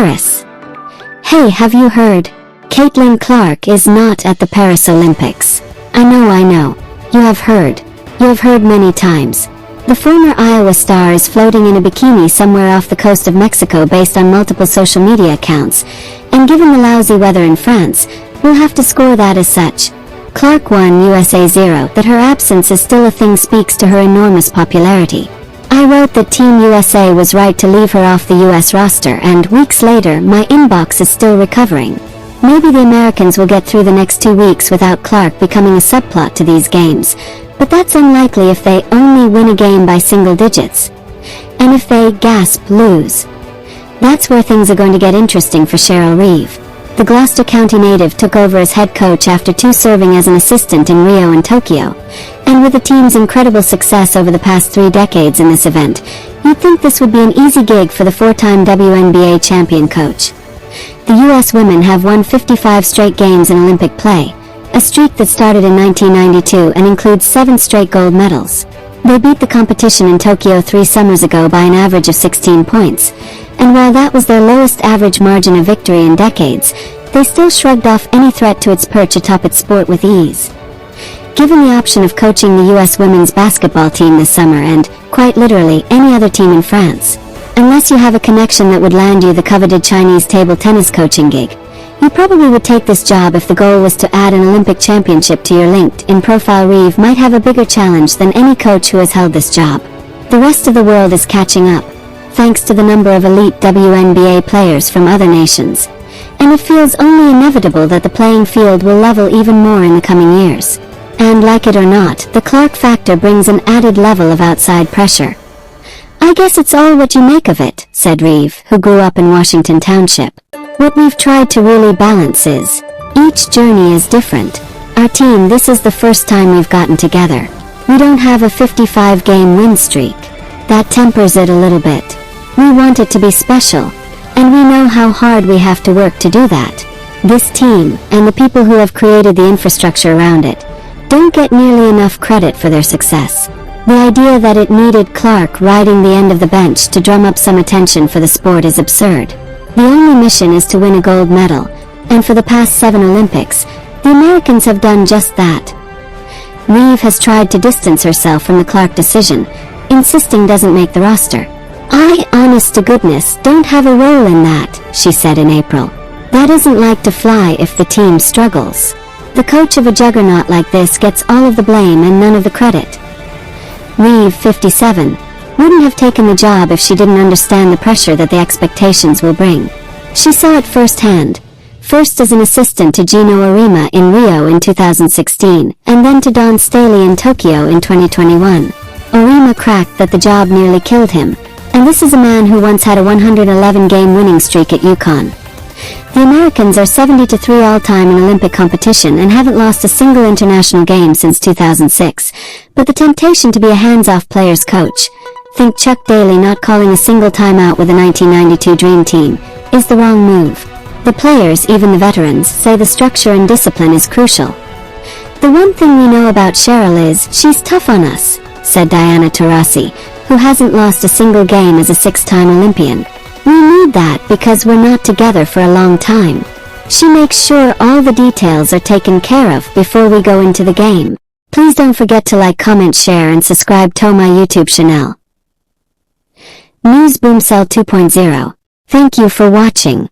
Paris. Hey, have you heard? Caitlin Clark is not at the Paris Olympics. I know. You have heard. You have heard many times. The former Iowa star is floating in a bikini somewhere off the coast of Mexico based on multiple social media accounts, and given the lousy weather in France, we'll have to score that as such. Clark won USA 0. That her absence is still a thing speaks to her enormous popularity. I wrote that Team USA was right to leave her off the US roster, and weeks later my inbox is still recovering. Maybe the Americans will get through the next 2 weeks without Clark becoming a subplot to these games, but that's unlikely if they only win a game by single digits. And if they, lose. That's where things are going to get interesting for Cheryl Reeve. The Gloucester County native took over as head coach after 2 serving as an assistant in Rio and Tokyo. And with the team's incredible success over the past 3 decades in this event, you'd think this would be an easy gig for the 4-time WNBA champion coach. The U.S. women have won 55 straight games in Olympic play, a streak that started in 1992 and includes 7 straight gold medals. They beat the competition in Tokyo 3 summers ago by an average of 16 points, and while that was their lowest average margin of victory in decades, they still shrugged off any threat to its perch atop its sport with ease. Given the option of coaching the U.S. women's basketball team this summer and, quite literally, any other team in France, unless you have a connection that would land you the coveted Chinese table tennis coaching gig, you probably would take this job if the goal was to add an Olympic championship to your LinkedIn profile. Reeve might have a bigger challenge than any coach who has held this job. The rest of the world is catching up, thanks to the number of elite WNBA players from other nations, and it feels only inevitable that the playing field will level even more in the coming years. And like it or not, the Clark factor brings an added level of outside pressure. I guess it's all what you make of it, said Reeve, who grew up in Washington Township. What we've tried to really balance is, each journey is different. Our team, this is the first time we've gotten together. We don't have a 55-game win streak. That tempers it a little bit. We want it to be special, and we know how hard we have to work to do that. This team, and the people who have created the infrastructure around it, don't get nearly enough credit for their success. The idea that it needed Clark riding the end of the bench to drum up some attention for the sport is absurd. The only mission is to win a gold medal, and for the past 7 Olympics, the Americans have done just that. Reeve has tried to distance herself from the Clark decision, insisting doesn't make the roster. I, honest to goodness, don't have a role in that, she said in April. That isn't like to fly if the team struggles. The coach of a juggernaut like this gets all of the blame and none of the credit. Reeve, 57, wouldn't have taken the job if she didn't understand the pressure that the expectations will bring. She saw it firsthand, first as an assistant to Gino Arima in Rio in 2016, and then to Dawn Staley in Tokyo in 2021. Arima cracked that the job nearly killed him, and this is a man who once had a 111-game winning streak at UConn. The Americans are 70-3 all-time in Olympic competition and haven't lost a single international game since 2006, but the temptation to be a hands-off player's coach, think Chuck Daly not calling a single timeout with the 1992 Dream Team, is the wrong move. The players, even the veterans, say the structure and discipline is crucial. The one thing we know about Cheryl is, she's tough on us, said Diana Taurasi, who hasn't lost a single game as a 6-time Olympian. We need that because we're not together for a long time. She makes sure all the details are taken care of before we go into the game. Please don't forget to like, comment, share, and subscribe to my YouTube channel. News Boomcell 2.0. Thank you for watching.